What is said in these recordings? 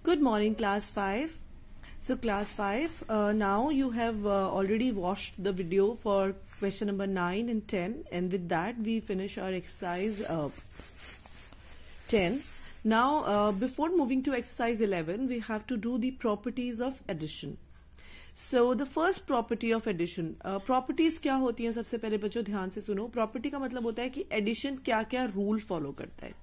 Good morning, class 5. So class 5, now you have already watched the video for question number 9 and 10, and with that we finish our exercise 10. Now before moving to exercise 11, we have to do the properties of addition. So the first property of addition, properties क्या होती हैं? सबसे पहले बच्चों ध्यान से सुनो. Property का मतलब होता है कि एडिशन क्या क्या रूल फॉलो करता है,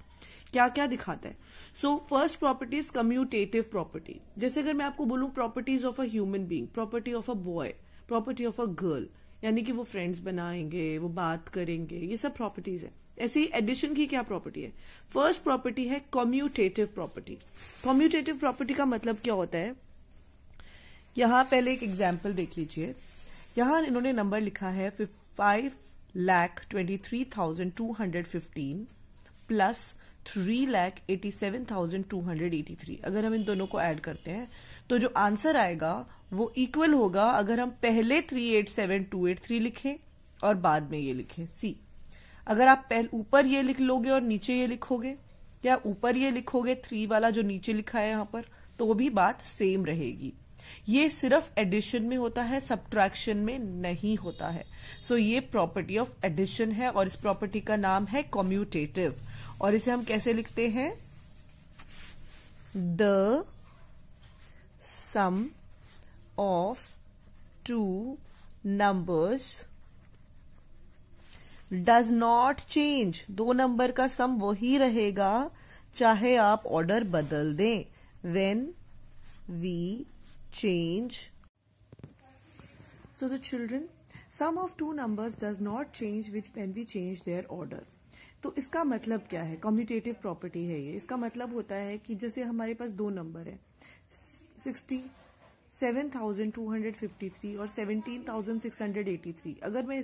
क्या क्या दिखाता है. So first property is commutative property. जैसे अगर मैं आपको बोलूं properties of a human being, property of a boy, property of a girl, यानी कि वो फ्रेंड्स बनाएंगे, वो बात करेंगे, ये सब प्रॉपर्टीज है. ऐसे ही एडिशन की क्या प्रॉपर्टी है? फर्स्ट प्रॉपर्टी है कम्यूटेटिव प्रॉपर्टी. कम्यूटेटिव प्रॉपर्टी का मतलब क्या होता है? यहां पहले एक एग्जाम्पल देख लीजिए. यहां इन्होंने नंबर लिखा है 5,23,215 प्लस 3,87,283. अगर हम इन दोनों को ऐड करते हैं तो जो आंसर आएगा वो इक्वल होगा अगर हम पहले 387,283 लिखें और बाद में ये लिखें सी. अगर आप ऊपर ये लिख लोगे और नीचे ये लिखोगे, या ऊपर ये लिखोगे 3 वाला जो नीचे लिखा है यहां पर, तो भी बात सेम रहेगी. ये सिर्फ एडिशन में होता है, सब्ट्रैक्शन में नहीं होता है. सो ये प्रॉपर्टी ऑफ एडिशन है और इस प्रॉपर्टी का नाम है कम्यूटेटिव. और इसे हम कैसे लिखते हैं? The sum of two numbers does not change. दो नंबर का सम वही रहेगा चाहे आप ऑर्डर बदल दें. When we change. So the children, sum of two numbers does not change when we change their order. तो इसका मतलब क्या है? कम्यूटेटिव प्रॉपर्टी है ये. इसका मतलब होता है कि जैसे हमारे पास दो नंबर है 67,253 और 17,683. अगर मैं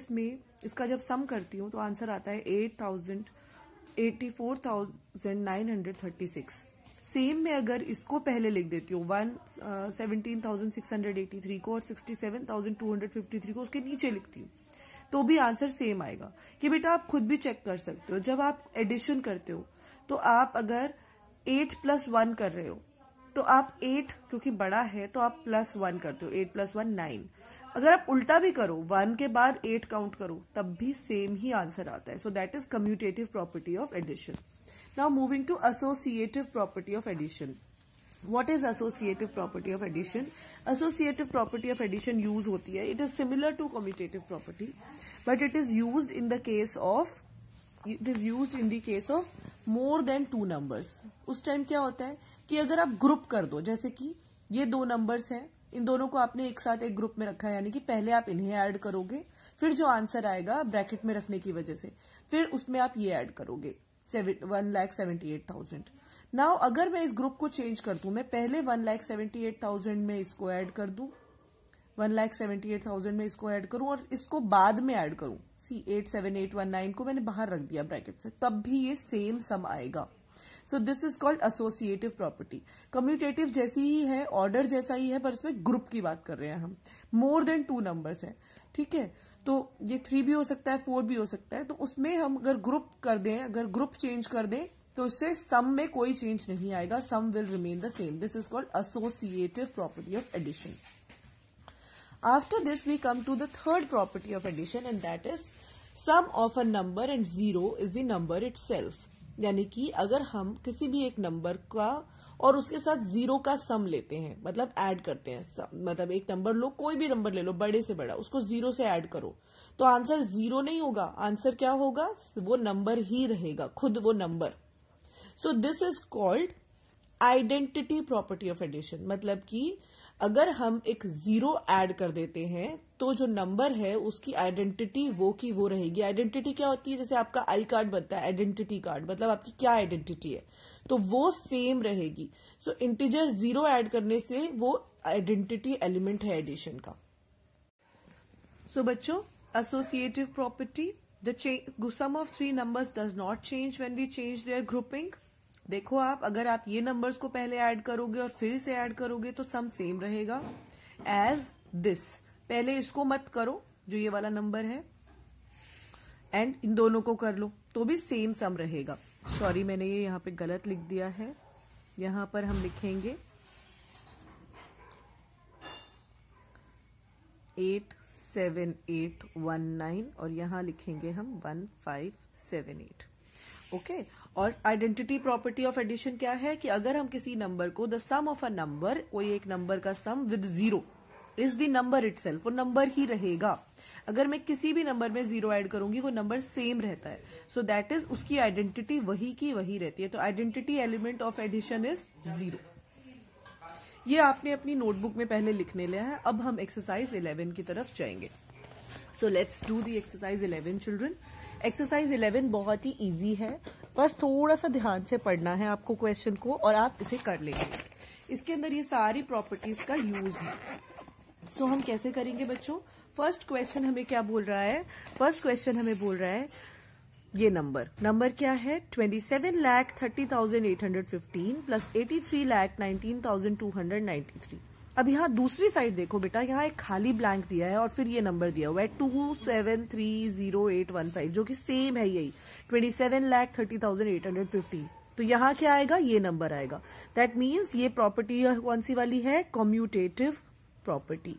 इसका जब सम करती हूँ तो आंसर आता है 84,936. सेम में अगर इसको पहले लिख देती हूँ 17,683 को और 67,253 को उसके नीचे लिखती हूँ तो भी आंसर सेम आएगा. कि बेटा आप खुद भी चेक कर सकते हो, जब आप एडिशन करते हो तो आप अगर 8 + 1 कर रहे हो तो आप 8 क्योंकि बड़ा है तो आप +1 करते हो. 8 + 1 9. अगर आप उल्टा भी करो 1 के बाद 8 काउंट करो तब भी सेम ही आंसर आता है. So that is commutative property of addition. Now moving to associative property of addition. What is associative property of addition? Associative property of addition use होती है. It is similar to commutative property, but it is used in the case of more than two numbers. उस time क्या होता है कि अगर आप group कर दो, जैसे कि ये दो नंबर्स हैं, इन दोनों को आपने एक साथ एक ग्रुप में रखा है, यानी कि पहले आप इन्हें ऐड करोगे, फिर जो आंसर आएगा ब्रैकेट में रखने की वजह से फिर उसमें आप ये ऐड करोगे 1,78,000. नाउ अगर मैं इस ग्रुप को चेंज कर दूं, मैं पहले 1,78,000 में इसको ऐड कर दूं, 1,78,000 में इसको ऐड करूं और इसको बाद में ऐड करूं, सी 87819 को मैंने बाहर रख दिया ब्रैकेट से, तब भी ये सेम सम आएगा. सो this is called associative property. Commutative जैसी ही है, ऑर्डर जैसा ही है, पर इसमें ग्रुप की बात कर रहे हैं हम. मोर देन 2 नंबर्स है, ठीक है. तो ये 3 भी हो सकता है, 4 भी हो सकता है. तो उसमें हम अगर ग्रुप कर दें, अगर ग्रुप चेंज कर दें तो इससे सम में कोई चेंज नहीं आएगा. Sum will remain the same. This is called associative property of addition. After this we come to the third property of addition and that is sum of a number and 0 is the number itself. यानी कि अगर हम किसी भी एक number का और उसके साथ 0 का सम लेते हैं, मतलब ऐड करते हैं, मतलब एक नंबर लो, कोई भी नंबर ले लो बड़े से बड़ा, उसको 0 से ऐड करो तो आंसर 0 नहीं होगा. आंसर क्या होगा? वो नंबर ही रहेगा, खुद वो number. So this is called identity property of addition. मतलब कि अगर हम एक 0 ऐड कर देते हैं तो जो नंबर है उसकी आइडेंटिटी वो की वो रहेगी. आइडेंटिटी क्या होती है? जैसे आपका आई कार्ड बनता है, आइडेंटिटी कार्ड, मतलब आपकी क्या आइडेंटिटी है, तो वो सेम रहेगी. सो इंटीजर 0 ऐड करने से वो आइडेंटिटी एलिमेंट है एडिशन का. सो बच्चों, associative property, the sum of 3 numbers does not change when we change their grouping. देखो आप, अगर आप ये नंबर्स को पहले ऐड करोगे और फिर इसे ऐड करोगे तो सम सेम रहेगा. एज दिस, पहले इसको मत करो जो ये वाला नंबर है, एंड इन दोनों को कर लो तो भी सेम सम रहेगा. सॉरी, मैंने ये यहाँ पे गलत लिख दिया है. यहाँ पर हम लिखेंगे 87819 और यहाँ लिखेंगे हम 1578। ओके और आइडेंटिटी प्रॉपर्टी ऑफ एडिशन क्या है कि अगर हम किसी नंबर को the sum of a number, कोई एक नंबर का sum with zero is the number itself, वो नंबर ही रहेगा। अगर मैं किसी भी नंबर में जीरो ऐड करूंगी वो नंबर सेम रहता है, सो दैट इज उसकी आइडेंटिटी वही की वही रहती है। तो identity element of addition is zero. ये आपने अपनी नोटबुक में पहले लिखने लिया है। अब हम एक्सरसाइज 11 की तरफ जाएंगे। So let's do the exercise 11 children. Exercise 11 बहुत ही इजी है, बस थोड़ा सा ध्यान से पढ़ना है आपको क्वेश्चन को और आप इसे कर लेंगे। इसके अंदर ये सारी प्रॉपर्टीज का यूज है। सो हम कैसे करेंगे बच्चों? फर्स्ट क्वेश्चन हमें क्या बोल रहा है? फर्स्ट क्वेश्चन हमें बोल रहा है ये नंबर क्या है? 27,30,815 प्लस 83,19,293। अब यहाँ दूसरी साइड देखो बेटा, यहाँ एक खाली ब्लैंक दिया है और फिर ये नंबर दिया हुआ है 2730,815 जो कि सेम है यही 27,30,815। तो यहाँ क्या आएगा? ये नंबर आएगा। दैट मीन्स ये प्रॉपर्टी कौन सी वाली है? Commutative property.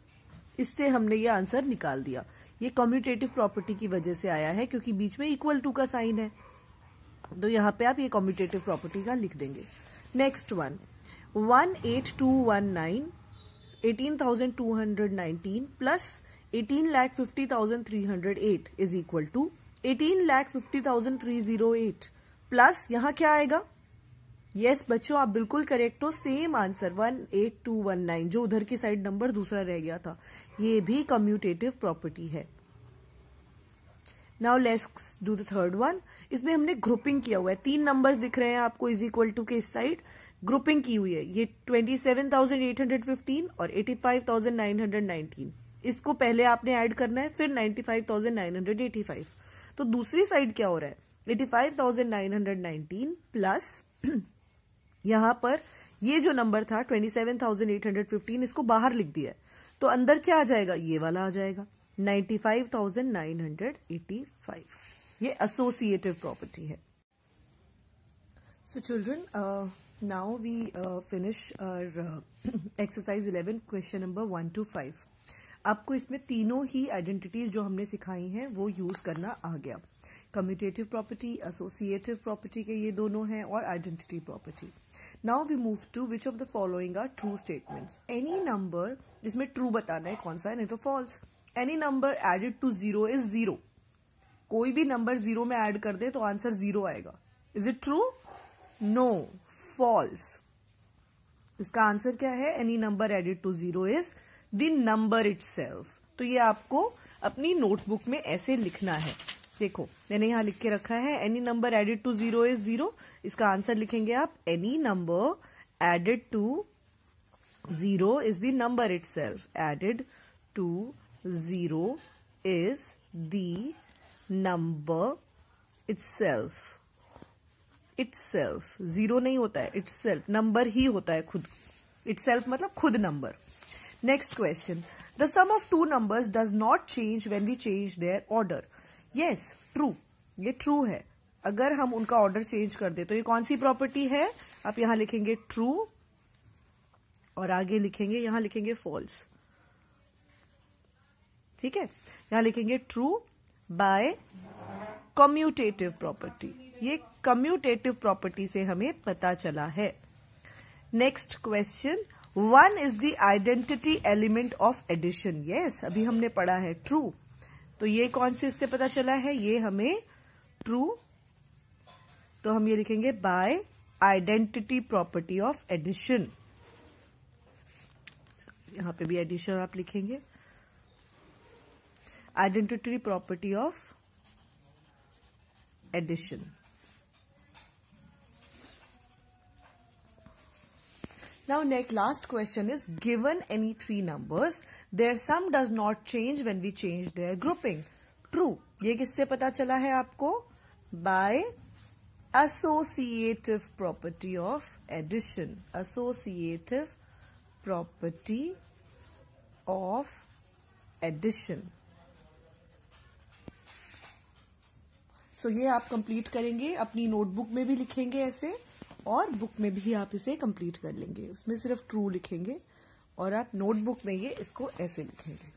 इससे हमने ये आंसर निकाल दिया। ये कम्यूटेटिव प्रॉपर्टी की वजह से आया है क्योंकि बीच में इक्वल टू का साइन है, तो यहाँ पे आप ये कम्यूटेटिव प्रॉपर्टी का लिख देंगे। Next one 18219 18,219 plus 18,50,308 is equal to 18,50,308 plus यहाँ क्या आएगा? यस बच्चों आप बिल्कुल करेक्ट हो, सेम आंसर 18219 जो उधर की साइड नंबर दूसरा रह गया था, ये भी कम्यूटेटिव प्रॉपर्टी है। Now let's do the third one. इसमें हमने ग्रुपिंग किया हुआ है, 3 नंबर्स दिख रहे हैं आपको इज इक्वल टू के इस साइड, ग्रुपिंग की हुई है। ये 27,815 और 85,919, इसको पहले आपने ऐड करना है, फिर 95,985। तो दूसरी साइड क्या हो रहा है? 85,919 प्लस यहां पर ये जो नंबर था 27,815 इसको बाहर लिख दिया है, तो अंदर क्या आ जाएगा? ये वाला आ जाएगा 95,985। ये एसोसिएटिव प्रॉपर्टी है। So children now we finish our exercise 11 question number 1 to 5। आपको इसमें तीनों ही आइडेंटिटीज जो हमने सिखाई हैं वो यूज करना आ गया। कम्यूटेटिव प्रॉपर्टी, एसोसिएटिव प्रॉपर्टी के ये दोनों हैं और identity property. Now we move to which of the following are true statements. Any number, जिसमें ट्रू बताना है कौन सा है, नहीं तो false. Any number added to zero is zero. कोई भी नंबर जीरो में ऐड कर दे तो आंसर जीरो आएगा। Is it true? No, false. इसका आंसर क्या है? Any number added to zero is the number itself. तो ये आपको अपनी नोटबुक में ऐसे लिखना है। देखो मैंने यहां लिख के रखा है any number added to zero is zero. इसका आंसर लिखेंगे आप any number added to zero is the number itself. Added to zero is the number itself. Itself zero नहीं होता है, इटसेल्फ नंबर ही होता है खुद। इटसेल्फ मतलब खुद number. Next question, the sum of two numbers does not change when we change their order. Yes true, ये true है। अगर हम उनका ऑर्डर चेंज कर दे तो ये कौन सी प्रॉपर्टी है? आप यहां लिखेंगे ट्रू और आगे लिखेंगे, यहां लिखेंगे फॉल्स। ठीक है, यहां लिखेंगे ट्रू बाय कम्यूटेटिव प्रॉपर्टी। ये कम्यूटेटिव प्रॉपर्टी से हमें पता चला है। Next question, 1 is the identity element of addition. Yes अभी हमने पढ़ा है ट्रू, तो ये कौन से इससे पता चला है? ये हमें ट्रू, तो हम ये लिखेंगे by identity property of addition. यहां पे भी एडिशन आप लिखेंगे, identity property of addition. Now next last question is, given any three numbers, their sum does not change when we change their grouping. True. ये किससे पता चला है आपको? By associative property of addition. Associative property of addition. So ये आप complete करेंगे, अपनी नोटबुक में भी लिखेंगे ऐसे और बुक में भी आप इसे कंप्लीट कर लेंगे। उसमें सिर्फ ट्रू लिखेंगे और आप नोटबुक में ये इसको ऐसे लिखेंगे।